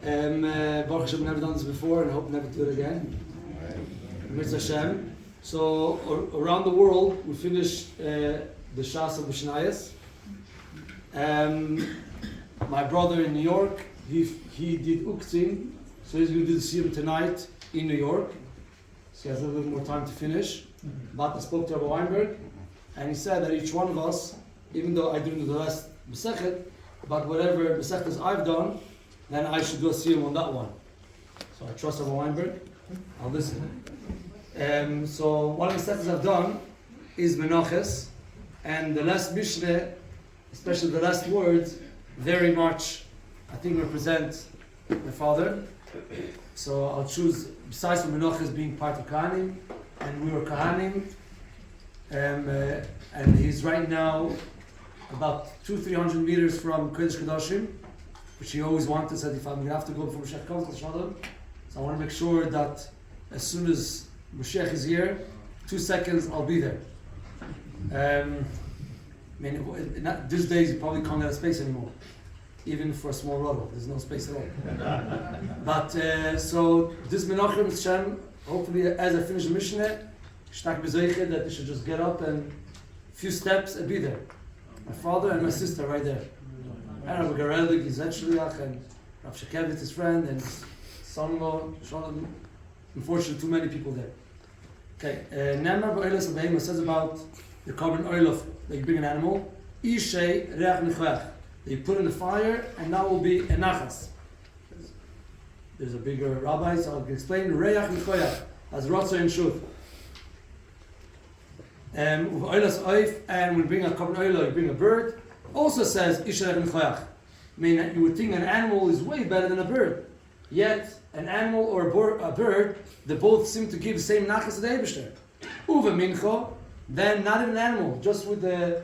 Baruch Hashem, never done this before and hope never to do it again. Mitzvah Hashem. So around the world, we finished the Shas of Mishnayos. My brother in New York, he did Uktzin, so he's going to do the Siyum tonight in New York. So he has a little bit more time to finish. But I spoke to Rabbi Weinberg, and he said that each one of us, even though I didn't do the last Masechet, but whatever Masechtas I've done, then I should do a Siyum on that one. So I trust Rabbi Weinberg. I'll listen. So one of the Masechtas I've done is Menachos, and the last Mishnah, especially the last words, very much, I think, represent my father. So I'll choose, besides from Menachos being part of Kahanim, and we were Kahanim, and he's right now about 200-300 meters from Kodesh Kodashim, which he always wanted. Said, if I'm going to have to go before Mashiach comes, so I want to make sure that as soon as Mashiach is here, 2 seconds, I'll be there. These days you probably can't get a space anymore, even for a small rodal. There's no space at all. But so this Menachem Hashem, hopefully as I finish the Mishnah, that they should just get up and a few steps and be there. My father and my sister right there. And Rabbi Garelig, his Shliach, and Rav Shekevitz, his friend, and his son-in-law, Shalom. Unfortunately, too many people there. Okay, Nemar Ba'olas Abehema says about the carbon oil of that you bring an animal. Ishei reach nechvech. You put in the fire, and that will be a nachas. There's a bigger rabbi, so I'll explain. Reach nechvech as rotzo and shuv. And when you bring a carbon oil, you bring a bird. Also says ishei reach nechvech. I mean, you would think an animal is way better than a bird. Yet, an animal or a bird, they both seem to give the same nachas to the Eibishter. Uve mincho, then not even an animal, just with the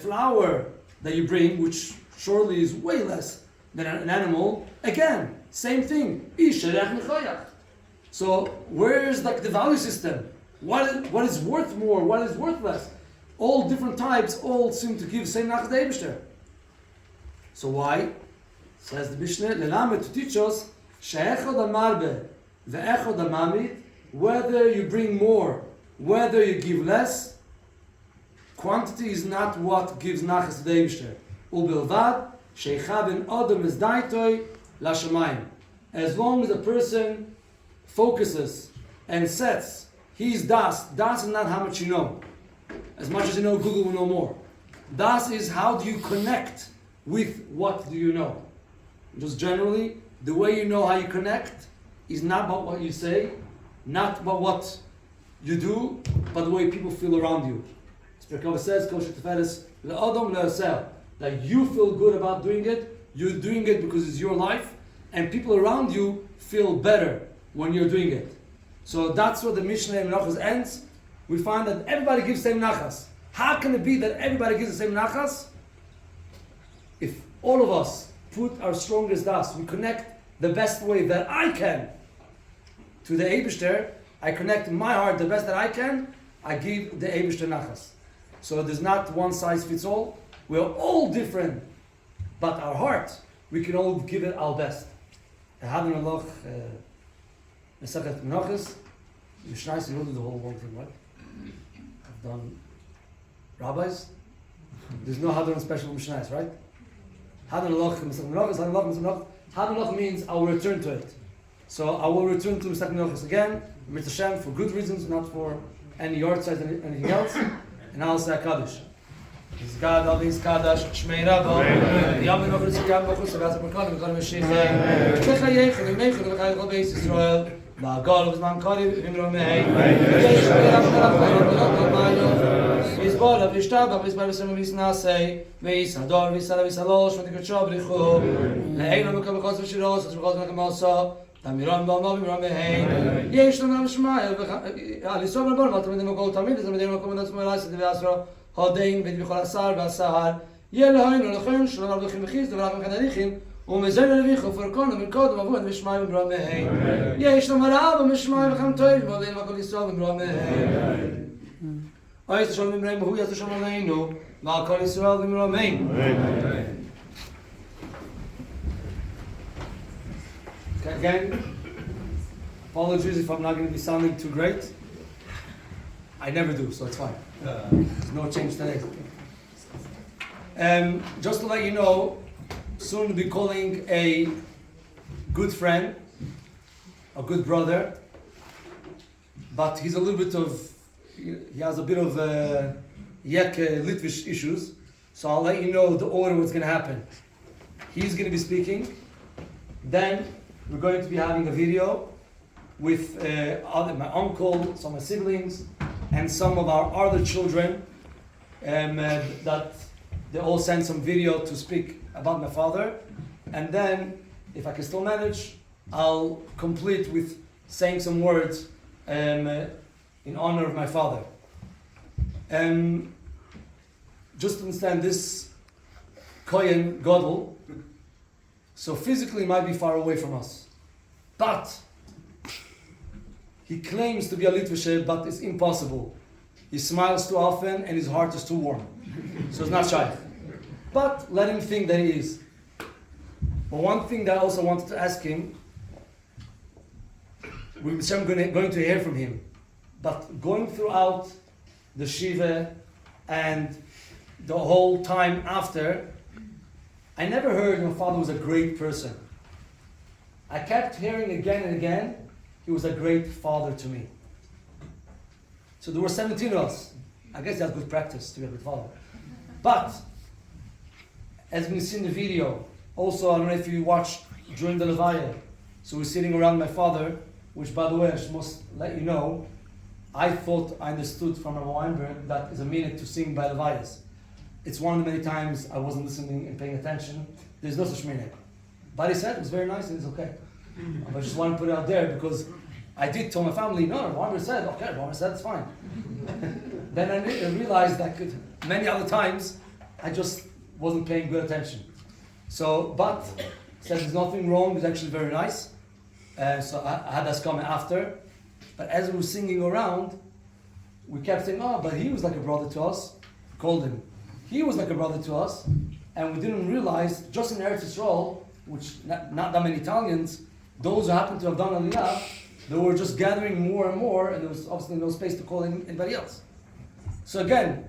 flour that you bring, which surely is way less than an animal. Again, same thing. So where is like the value system? What is worth more? What is worth less? All different types all seem to give the same nachas to the Eibishter. So why? Says the Mishnah, Lelamed, to teach us whether you bring more, whether you give less, quantity is not what gives nachas to the Eibishter. Ubilvad shechaben adam es daitoi lashamayim. As long as a person focuses and sets his das is not how much you know. As much as you know, Google will know more. Das is how do you connect with what do you know. Just generally, the way you know how you connect is not about what you say, not about what you do, but the way people feel around you. Spirkova says, that you feel good about doing it, you're doing it because it's your life, and people around you feel better when you're doing it. So that's what the Mishnah in Menachos ends. We find that everybody gives the same nachas. How can it be that everybody gives the same nachas? If all of us put our strongest das, we connect the best way that I can to the Eibishter, I connect my heart the best that I can, I give the Eibishter nachas. So there's not one size fits all. We're all different, but our heart, we can all give it our best. Hadron Allah, Mesachet Menachos, Mishnayos, you don't do the whole one thing, right? I've done rabbis. There's no Hadron special Mishnayos, right? Hadron Allah, Mesachet Menachos, Hadron Allah, Mesachet Menachos. Hadron Allah means I will return to it. So I will return to Mesachet Menachos again, Mitzvah Hashem, for good reasons, not for any yard size or anything else. And I'll say Kaddish. Is God of his Kaddish, Shmei Rabbo, Yom Menachos, Yitzchak, Bachus, Avaz, Merkalim, Merkalim, Meshiach, Shechayech, and Mechel, and Mechel, and Beis Yisrael, Ma'agal, and Zman Karim, and Romei, Yesh, and Rabbi, Yizbol, and Yishtab, and Yizbol, and Yisnasei, Yissador, Yissala, Yissalosh, and Yikachov, Richu, Le'eino, Mekam, Bechos, Veshiros, and Bechos, Mekam, also, Tamiron, Balmov, Romei, Yesh, and Ram Shmai, Alisov, and Balmov, and Mekol, Tamid, and Medina, and Melas, and Vasro, Hodein, Bid Bichol Asar, Vasahar, Yelahain, and Lachon, Shalom, Lachim, Mechis, the Rav Kadarichim, ומזל לביכו פרקון ומלכוד ומבוד ושמי וברמי יש למראה ומשמי וחם טויב ועודין וכל ישראל וברמי אוי ששולם ממראים והוא יעשו שם עלינו ועל כל ישראל וברמי Again, apologies if I'm not going to be sounding too great. I never do, so it's fine. There's no change today. Just to let you know, soon we'll be calling a good friend, a good brother, but he's a little bit of, he has a bit of Litvish issues, so I'll let you know the order what's going to happen. He's going to be speaking, then we're going to be having a video with my uncle, some of my siblings, and some of our other children, that they all sent some video to speak about my father. And then, if I can still manage, I'll complete with saying some words in honor of my father. Just to understand, this Kohen Gadol, so physically might be far away from us, but he claims to be a Litvisher, but it's impossible. He smiles too often and his heart is too warm. So it's not shy. But let him think that he is. But one thing that I also wanted to ask him, we're going to hear from him, but going throughout the Shiva and the whole time after, I never heard my father was a great person. I kept hearing again and again, he was a great father to me. So there were 17 of us. I guess that's good practice to be a good father. But, as we see in the video, also I don't know if you watched during the Levaya, so we're sitting around my father, which by the way, I must let you know, I thought I understood from Rabbi Weinberg that is a minute to sing by Levayas. It's one of the many times I wasn't listening and paying attention. There's no such minute. But he said it was very nice and it's okay. I just want to put it out there because I did tell my family, no, Weinberg said, okay, Weinberg said it's fine. Then I realized that many other times I just wasn't paying good attention. So, but said there's nothing wrong, it's actually very nice. So I had that comment after. But as we were singing around, we kept saying, oh, but he was like a brother to us. We called him. He was like a brother to us. And we didn't realize, just in Eretz Yisrael, which not that many Italians, those who happened to have done Aliyah, they were just gathering more and more, and there was obviously no space to call anybody else. So again,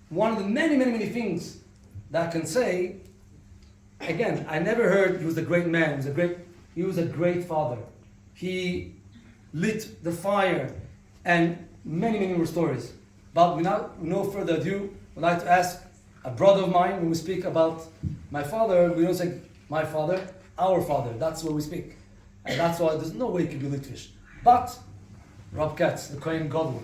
one of the many, many, many things that I can say, again, I never heard he was a great man, he was a great father. He lit the fire, and many, many more stories. But without no further ado, I'd like to ask a brother of mine, when we speak about my father, we don't say my father, our father. That's what we speak. And that's why there's no way it could be Litvish. But, Rob Katz, the Kohen Gadol.